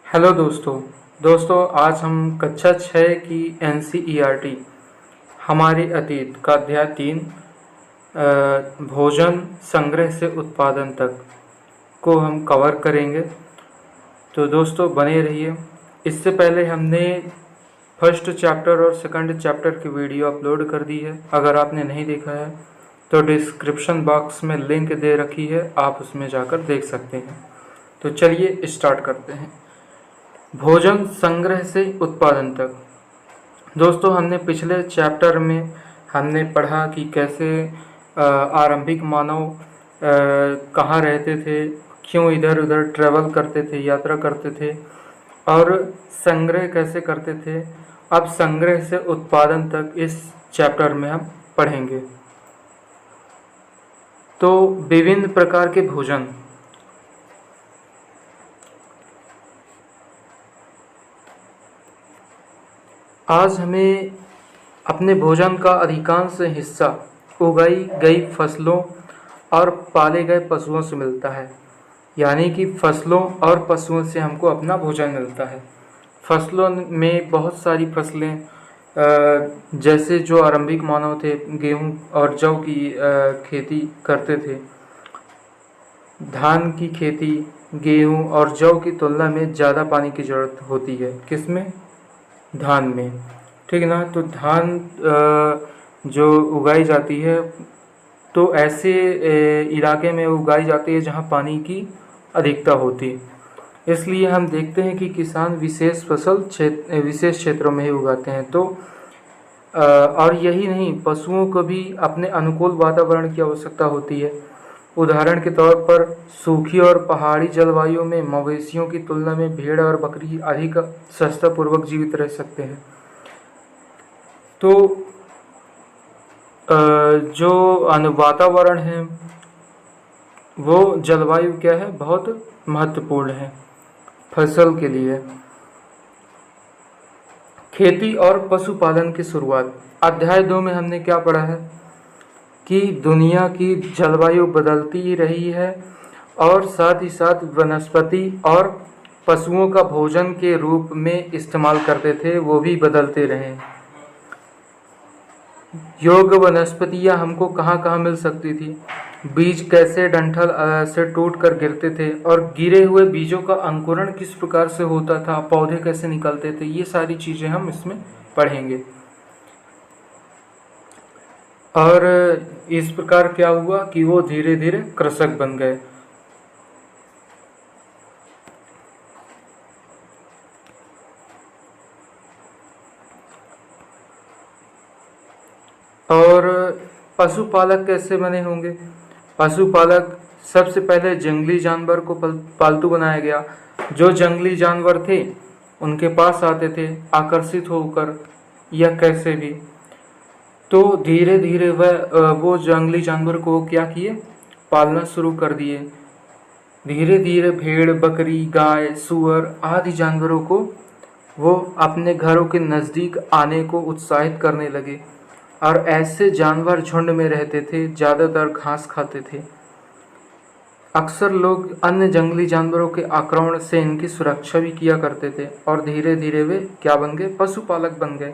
Hello दोस्तों आज हम कक्षा 6 की एनसीईआरटी हमारे अतीत का अध्याय 3 भोजन संग्रह से उत्पादन तक को हम कवर करेंगे। तो दोस्तों बने रहिए। इससे पहले हमने फर्स्ट चैप्टर और सेकंड चैप्टर की वीडियो अपलोड कर दी है। अगर आपने नहीं देखा है तो डिस्क्रिप्शन बॉक्स में लिंक दे रखी है, आप उसमें जाकर देख सकते हैं। तो चलिए स्टार्ट करते हैं। भोजन संग्रह से उत्पादन तक। दोस्तों हमने पिछले चैप्टर में हमने पढ़ा कि कैसे आरंभिक मानव कहाँ रहते थे, क्यों इधर उधर ट्रैवल करते थे, यात्रा करते थे और संग्रह कैसे करते थे। अब संग्रह से उत्पादन तक इस चैप्टर में हम पढ़ेंगे। तो विभिन्न प्रकार के भोजन। आज हमें अपने भोजन का अधिकांश हिस्सा उगाई गई फसलों और पाले गए पशुओं से मिलता है। यानी कि फसलों और पशुओं से हमको अपना भोजन मिलता है। फसलों में बहुत सारी फसलें, जैसे जो आरंभिक मानव थे गेहूं और जौ की खेती करते थे। धान की खेती गेहूं और जौ की तुलना में ज़्यादा पानी की ज़रूरत होती है। किसमें? धान में, ठीक ना। तो धान जो उगाई जाती है तो ऐसे इलाके में उगाई जाती है जहाँ पानी की अधिकता होती है। इसलिए हम देखते हैं कि किसान विशेष विशेष क्षेत्रों में ही उगाते हैं। तो और यही नहीं, पशुओं को भी अपने अनुकूल वातावरण की आवश्यकता होती है। उदाहरण के तौर पर सूखी और पहाड़ी जलवायु में मवेशियों की तुलना में भेड़ और बकरी अधिक सस्तापूर्वक जीवित रह सकते हैं। तो जो वातावरण है वो जलवायु क्या है, बहुत महत्वपूर्ण है फसल के लिए। खेती और पशुपालन की शुरुआत। अध्याय 2 में हमने क्या पढ़ा है कि दुनिया की जलवायु बदलती ही रही है और साथ ही साथ वनस्पति और पशुओं का भोजन के रूप में इस्तेमाल करते थे, वो भी बदलते रहे। योग्य वनस्पतियाँ हमको कहाँ कहाँ मिल सकती थी, बीज कैसे डंठल से टूट कर गिरते थे और गिरे हुए बीजों का अंकुरण किस प्रकार से होता था, पौधे कैसे निकलते थे, ये सारी चीज़ें हम इसमें पढ़ेंगे। और इस प्रकार क्या हुआ कि वो धीरे धीरे कृषक बन गए। और पशुपालक कैसे बने होंगे? पशुपालक सबसे पहले जंगली जानवर को पालतू बनाया गया। जो जंगली जानवर थे उनके पास आते थे आकर्षित होकर या कैसे भी। तो धीरे धीरे वो जंगली जानवर को क्या किए, पालना शुरू कर दिए। धीरे धीरे भेड़, बकरी, गाय, सुअर आदि जानवरों को वो अपने घरों के नज़दीक आने को उत्साहित करने लगे और ऐसे जानवर झुंड में रहते थे, ज़्यादातर घास खाते थे। अक्सर लोग अन्य जंगली जानवरों के आक्रमण से इनकी सुरक्षा भी किया करते थे और धीरे धीरे वे क्या बन गए, पशुपालक बन गए।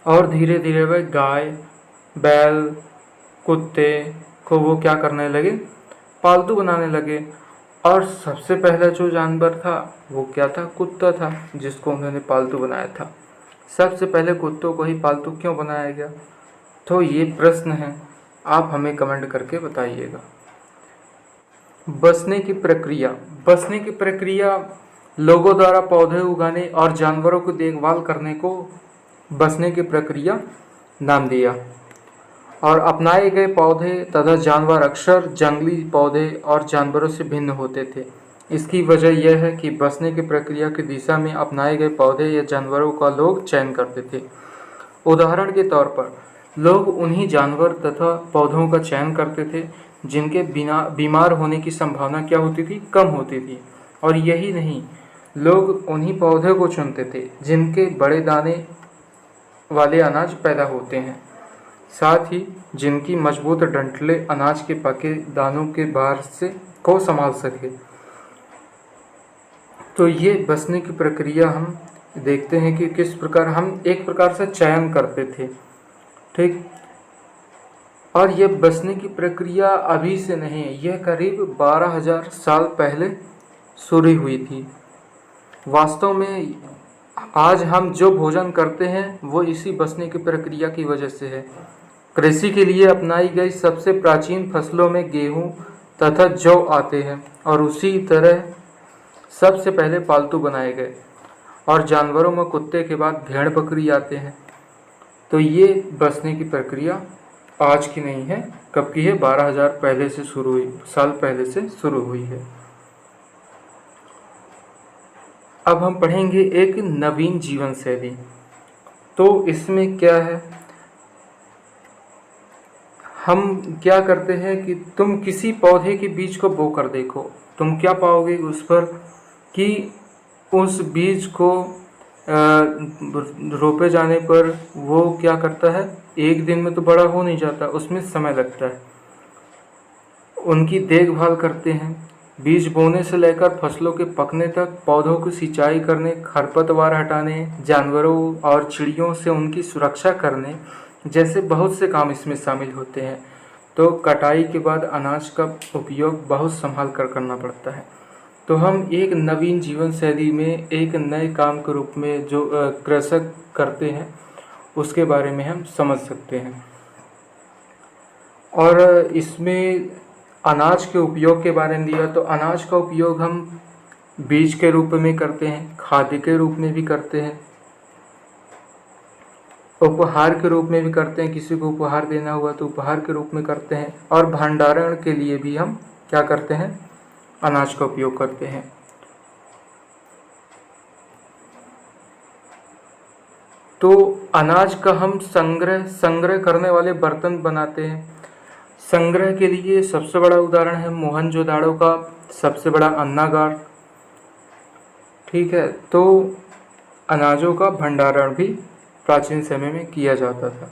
और धीरे धीरे वे गाय, बैल, कुत्ते को वो क्या करने लगे, पालतू बनाने लगे। और सबसे पहला जो जानवर था वो क्या था, कुत्ता था, जिसको उन्होंने पालतू बनाया था। सबसे पहले कुत्तों को ही पालतू क्यों बनाया गया? तो ये प्रश्न है, आप हमें कमेंट करके बताइएगा। बसने की प्रक्रिया। बसने की प्रक्रिया लोगों द्वारा पौधे उगाने और जानवरों की देखभाल करने को बसने की प्रक्रिया नाम दिया। और अपनाए गए पौधे तथा जानवर अक्सर जंगली पौधे और जानवरों से भिन्न होते थे। इसकी वजह यह है कि बसने की प्रक्रिया की दिशा में अपनाए गए पौधे या जानवरों का लोग चयन करते थे। उदाहरण के तौर पर लोग उन्हीं जानवर तथा पौधों का चयन करते थे जिनके बिना बीमार होने की संभावना क्या होती थी, कम होती थी। और यही नहीं, लोग उन्हीं पौधे को चुनते थे जिनके बड़े दाने वाले अनाज पैदा होते हैं, साथ ही जिनकी मजबूत डंठलें अनाज के पके दानों के भार से को संभाल सके। तो ये बसने की प्रक्रिया हम देखते हैं कि किस प्रकार हम एक प्रकार से चयन करते थे, ठीक। और ये बसने की प्रक्रिया अभी से नहीं है, यह करीब 12,000 साल पहले शुरू हुई थी। वास्तव में आज हम जो भोजन करते हैं वो इसी बसने की प्रक्रिया की वजह से है। कृषि के लिए अपनाई गई सबसे प्राचीन फसलों में गेहूं तथा जौ आते हैं और उसी तरह सबसे पहले पालतू बनाए गए, और जानवरों में कुत्ते के बाद भेड़ बकरी आते हैं। तो ये बसने की प्रक्रिया आज की नहीं है, कब की है? 12,000 साल पहले से शुरू हुई है। अब हम पढ़ेंगे एक नवीन जीवन शैली। तो इसमें क्या है, हम क्या करते हैं कि तुम किसी पौधे के बीज को बो कर देखो, तुम क्या पाओगे उस पर कि उस बीज को रोपे जाने पर वो क्या करता है, एक दिन में तो बड़ा हो नहीं जाता, उसमें समय लगता है। उनकी देखभाल करते हैं, बीज बोने से लेकर फसलों के पकने तक, पौधों की सिंचाई करने, खरपतवार हटाने, जानवरों और चिड़ियों से उनकी सुरक्षा करने जैसे बहुत से काम इसमें शामिल होते हैं। तो कटाई के बाद अनाज का उपयोग बहुत संभाल कर करना पड़ता है। तो हम एक नवीन जीवन शैली में एक नए काम के रूप में जो कृषक करते हैं उसके बारे में हम समझ सकते हैं। और इसमें अनाज के उपयोग के बारे में दिया, तो अनाज का उपयोग हम बीज के रूप में करते हैं, खाद्य के रूप में भी करते हैं, उपहार के रूप में भी करते हैं, किसी को उपहार देना हुआ तो उपहार के रूप में करते हैं, और भंडारण के लिए भी हम क्या करते हैं, अनाज का उपयोग करते हैं। तो अनाज का हम संग्रह करने वाले बर्तन बनाते हैं। संग्रह के लिए सबसे बड़ा उदाहरण है मोहनजोदाड़ो का सबसे बड़ा अन्नागार, ठीक है। तो अनाजों का भंडारण भी प्राचीन समय में किया जाता था।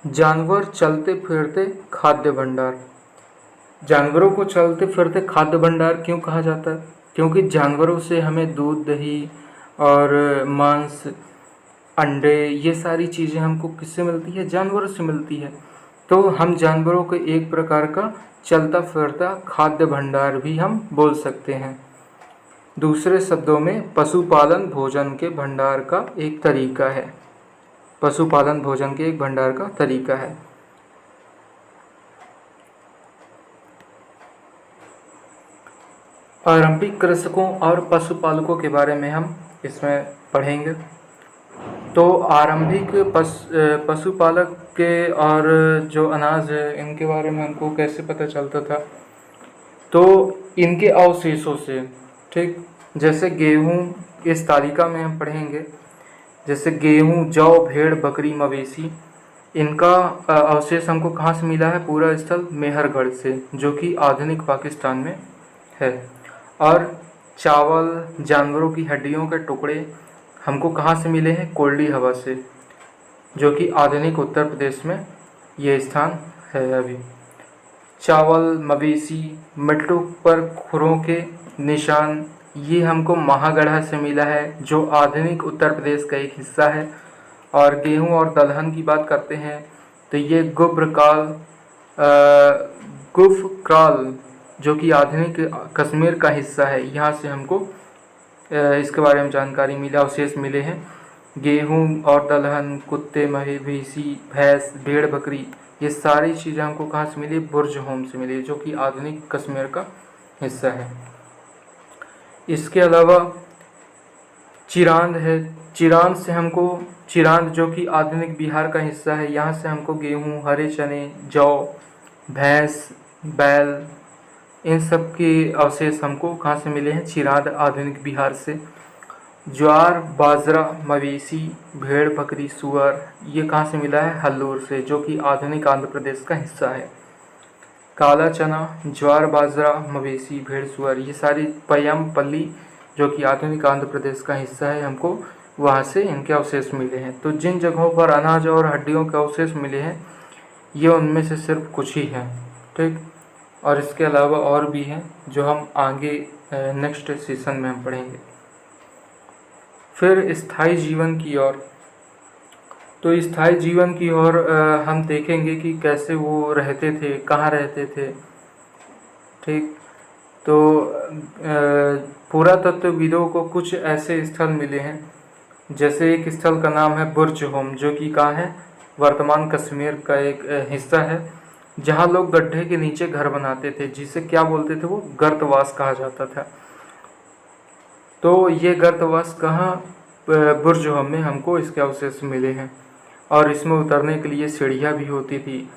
जानवर चलते फिरते खाद्य भंडार। जानवरों को चलते फिरते खाद्य भंडार क्यों कहा जाता है? क्योंकि जानवरों से हमें दूध, दही और मांस, अंडे, ये सारी चीज़ें हमको किससे मिलती है? जानवरों से मिलती है। तो हम जानवरों को एक प्रकार का चलता फिरता खाद्य भंडार भी हम बोल सकते हैं। दूसरे शब्दों में पशुपालन भोजन के भंडार का एक तरीका है। पशुपालन भोजन के एक भंडार का तरीका है। आरंभिक कृषकों और पशुपालकों के बारे में हम इसमें पढ़ेंगे। तो आरंभिक पशुपालक के और जो अनाज है इनके बारे में हमको कैसे पता चलता था? तो इनके अवशेषों से, ठीक। जैसे गेहूँ, इस तालिका में हम पढ़ेंगे, जैसे गेहूँ, जौ, भेड़, बकरी, मवेशी, इनका अवशेष हमको कहाँ से मिला है? पूरा स्थल मेहरगढ़ से, जो कि आधुनिक पाकिस्तान में है। और चावल, जानवरों की हड्डियों के टुकड़े हमको कहाँ से मिले हैं? कोल्डी हवा से, जो कि आधुनिक उत्तर प्रदेश में ये स्थान है अभी। चावल, मवेशी, मिट्टू पर खुरों के निशान, ये हमको महागढ़ा से मिला है, जो आधुनिक उत्तर प्रदेश का एक हिस्सा है। और गेहूं और दलहन की बात करते हैं तो ये गुफक्राल, जो कि आधुनिक कश्मीर का हिस्सा है, यहाँ से हमको इसके बारे में जानकारी मिला, अवशेष मिले हैं। गेहूं और दलहन, कुत्ते, मवेशी, भैंस, भेड़, बकरी, ये सारी चीज़ें हमको कहाँ से मिली? बुर्ज होम से मिली, जो कि आधुनिक कश्मीर का हिस्सा है। इसके अलावा चिरांद है, चिरांद से हमको, चिरांद जो कि आधुनिक बिहार का हिस्सा है, यहाँ से हमको गेहूँ, हरे चने, जौ, भैंस, बैल, इन सब के अवशेष हमको कहाँ से मिले हैं? चिरांद, आधुनिक बिहार से। ज्वार, बाजरा, मवेशी, भेड़, बकरी, सुअर, ये कहाँ से मिला है? हल्लूर से, जो कि आधुनिक आंध्र प्रदेश का हिस्सा है। काला चना, ज्वार, बाजरा, मवेशी, भेड़, सुअर, ये सारी पय्यमपल्ली, जो कि आधुनिक आंध्र प्रदेश का हिस्सा है, हमको वहाँ से इनके अवशेष मिले हैं। तो जिन जगहों पर अनाज और हड्डियों के अवशेष मिले हैं ये उनमें से सिर्फ कुछ ही हैं, ठीक। और इसके अलावा और भी हैं जो हम आगे नेक्स्ट सेशन में हम पढ़ेंगे। फिर स्थायी जीवन की ओर, तो स्थायी जीवन की ओर हम देखेंगे कि कैसे वो रहते थे, कहाँ रहते थे। ठीक, तो पुरातत्वविदों को कुछ ऐसे स्थल मिले हैं, जैसे एक स्थल का नाम है बुर्ज होम, जो कि कहाँ है, वर्तमान कश्मीर का एक हिस्सा है, जहाँ लोग गड्ढे के नीचे घर बनाते थे, जिसे क्या बोलते थे, वो गर्तवास कहा जाता था। तो ये गर्तवास कहाँ, बुर्ज होम में हमको इसके अवशेष मिले हैं, और इसमें उतरने के लिए सीढ़ियाँ भी होती थी।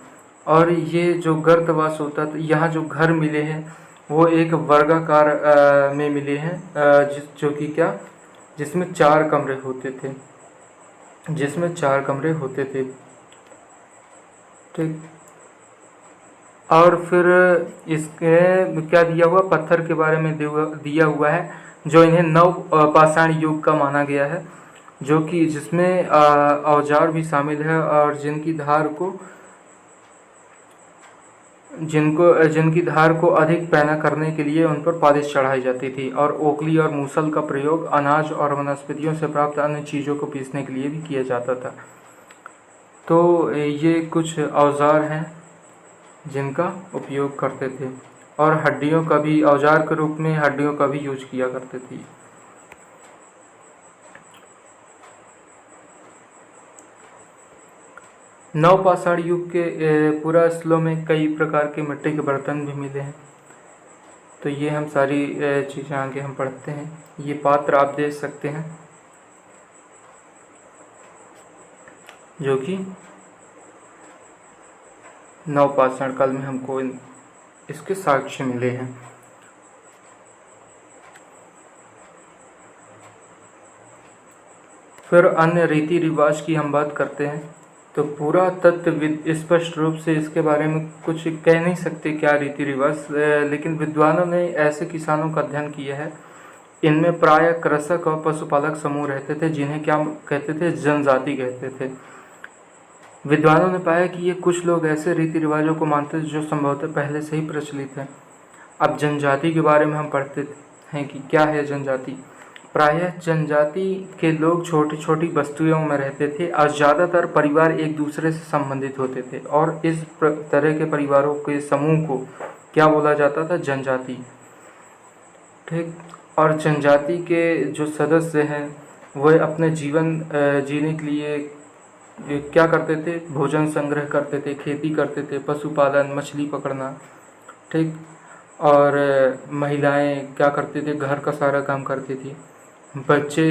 और ये जो गर्तवास होता था, यहाँ जो घर मिले हैं वो एक वर्गाकार में मिले हैं, जो कि क्या, जिसमें 4 कमरे होते थे, ठीक। और फिर इसके क्या दिया हुआ, पत्थर के बारे में दिया हुआ है, जो इन्हें नव पाषाण युग का माना गया है, जो कि जिसमें औजार भी शामिल है, और जिनकी धार को अधिक पैना करने के लिए उन पर पालिश चढ़ाई जाती थी, और ओखली और मूसल का प्रयोग अनाज और वनस्पतियों से प्राप्त अन्य चीज़ों को पीसने के लिए भी किया जाता था। तो ये कुछ औजार हैं जिनका उपयोग करते थे, और हड्डियों का भी, औजार के रूप में हड्डियों का भी यूज किया करते थे। नवपाषाण युग के पूरा स्थलों में कई प्रकार के मिट्टी के बर्तन भी मिले हैं। तो ये हम सारी चीज़ें आगे हम पढ़ते हैं। ये पात्र आप देख सकते हैं, जो कि नवपाषाण काल में हमको इसके साक्ष्य मिले हैं। फिर अन्य रीति रिवाज की हम बात करते हैं, तो पुरातत्वविद स्पष्ट रूप से इसके बारे में कुछ कह नहीं सकते क्या रीति रिवाज, लेकिन विद्वानों ने ऐसे किसानों का अध्ययन किया है। इनमें प्रायः कृषक और पशुपालक समूह रहते थे, जिन्हें क्या कहते थे, जनजाति कहते थे। विद्वानों ने पाया कि ये कुछ लोग ऐसे रीति रिवाजों को मानते थे जो संभवतः पहले से ही प्रचलित है। अब जनजाति के बारे में हम पढ़ते हैं कि क्या है जनजाति। प्रायः जनजाति के लोग छोटी छोटी बस्तियों में रहते थे, और ज़्यादातर परिवार एक दूसरे से संबंधित होते थे, और इस तरह के परिवारों के समूह को क्या बोला जाता था, जनजाति। ठीक, और जनजाति के जो सदस्य हैं वह अपने जीवन जीने के लिए क्या करते थे, भोजन संग्रह करते थे, खेती करते थे, पशुपालन, मछली पकड़ना, ठीक। और महिलाएं क्या करती थी, घर का सारा काम करती थी। बच्चे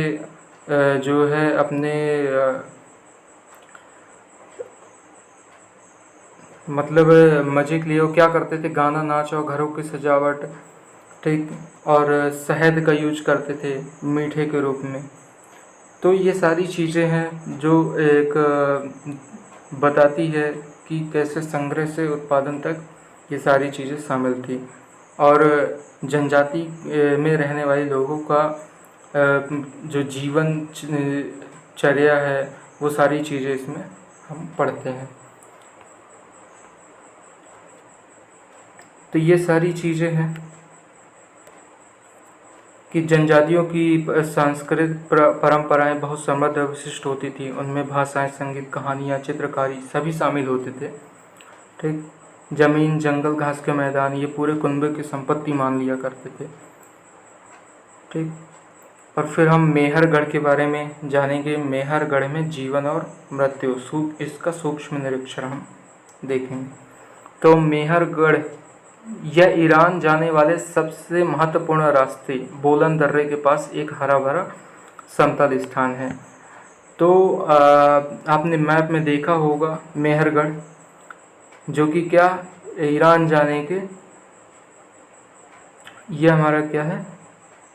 जो है अपने मतलब मज़े के लिए वो क्या करते थे, गाना, नाच और घरों की सजावट, ठीक, और शहद का यूज करते थे मीठे के रूप में। तो ये सारी चीज़ें हैं जो एक बताती है कि कैसे संग्रह से उत्पादन तक ये सारी चीज़ें शामिल थी, और जनजाति में रहने वाले लोगों का जो जीवन चर्या है, वो सारी चीज़ें इसमें हम पढ़ते हैं। तो ये सारी चीज़ें हैं कि जनजातियों की सांस्कृतिक परंपराएं बहुत समृद्ध और विशिष्ट होती थी। उनमें भाषाएं, संगीत, कहानियाँ, चित्रकारी सभी शामिल होते थे, ठीक। जमीन, जंगल, घास के मैदान ये पूरे कुनबे की संपत्ति मान लिया करते थे, ठीक। और फिर हम मेहरगढ़ के बारे में जानेंगे। मेहरगढ़ में जीवन और मृत्यु, इसका सूक्ष्म निरीक्षण हम देखेंगे। तो मेहरगढ़ यह ईरान जाने वाले सबसे महत्वपूर्ण रास्ते बोलन दर्रे के पास एक हरा भरा समतल स्थान है। तो आपने मैप में देखा होगा मेहरगढ़, जो कि क्या, ईरान जाने के, ये हमारा क्या है,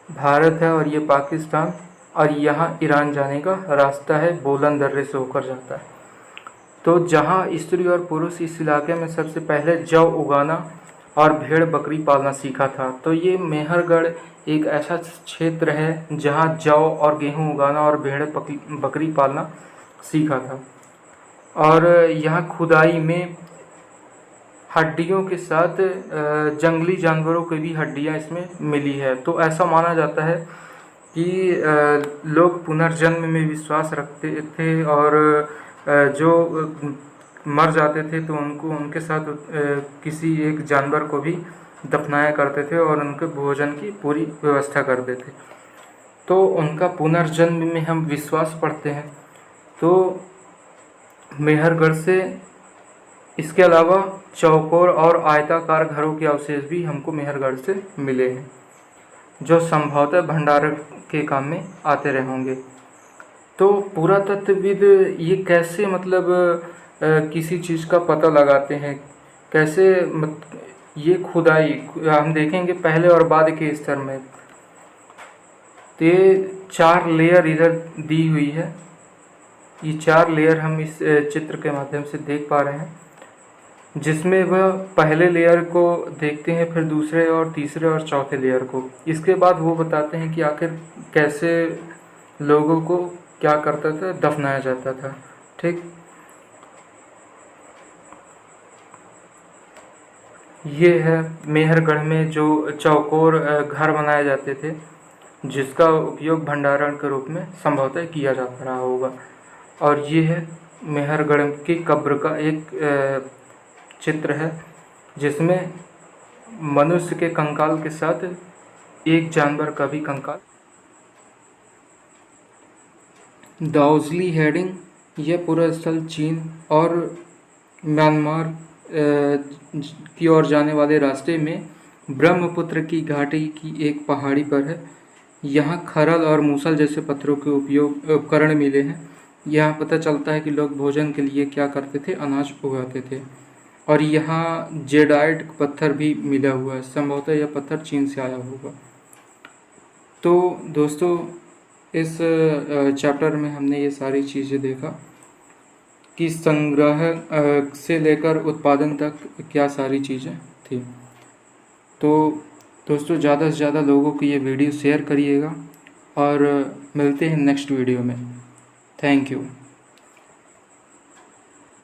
भारत है, और ये पाकिस्तान, और यहाँ ईरान जाने का रास्ता है, बोलन दर्रे से होकर जाता है। तो जहाँ स्त्री और पुरुष इस इलाके में सबसे पहले जौ उगाना और भेड़ बकरी पालना सीखा था। तो ये मेहरगढ़ एक ऐसा क्षेत्र है जहाँ जौ और गेहूँ उगाना और भेड़ बकरी पालना सीखा था। और यहाँ खुदाई में हड्डियों के साथ जंगली जानवरों की भी हड्डियां इसमें मिली है। तो ऐसा माना जाता है कि लोग पुनर्जन्म में विश्वास रखते थे और जो मर जाते थे तो उनको उनके साथ किसी एक जानवर को भी दफनाया करते थे और उनके भोजन की पूरी व्यवस्था करते थे। तो उनका पुनर्जन्म में हम विश्वास पढ़ते हैं। तो मेहरगढ़ से इसके अलावा चौकोर और आयताकार घरों के अवशेष भी हमको मेहरगढ़ से मिले हैं, जो संभवतः भंडारण के काम में आते रहे होंगे। तो पुरातत्वविद ये कैसे मतलब किसी चीज़ का पता लगाते हैं, कैसे ये खुदाई हम देखेंगे पहले और बाद के स्तर में। तो ये 4 लेयर इधर दी हुई है, ये 4 लेयर हम इस चित्र के माध्यम से देख पा रहे हैं, जिसमें वह पहले लेयर को देखते हैं, फिर दूसरे और तीसरे और चौथे लेयर को। इसके बाद वो बताते हैं कि आखिर कैसे लोगों को क्या करता था, दफनाया जाता था। ठीक, ये है मेहरगढ़ में जो चौकोर घर बनाए जाते थे, जिसका उपयोग भंडारण के रूप में संभवतः किया जाता रहा होगा। और ये है मेहरगढ़ की कब्र का एक चित्र है, जिसमें मनुष्य के कंकाल के साथ एक जानवर का भी कंकाल। दाओजली हेडिंग, यह पूरा स्थल चीन और म्यांमार की ओर जाने वाले रास्ते में ब्रह्मपुत्र की घाटी की एक पहाड़ी पर है। यहाँ खरल और मूसल जैसे पत्थरों के उपकरण मिले हैं। यहाँ पता चलता है कि लोग भोजन के लिए क्या करते थे, अनाज उगाते थे। और यहाँ जेडाइट पत्थर भी मिला हुआ है, संभवतः यह पत्थर चीन से आया होगा। तो दोस्तों, इस चैप्टर में हमने ये सारी चीज़ें देखा कि संग्रह से लेकर उत्पादन तक क्या सारी चीज़ें थी। तो दोस्तों, ज़्यादा से ज़्यादा लोगों को ये वीडियो शेयर करिएगा और मिलते हैं नेक्स्ट वीडियो में। Thank you.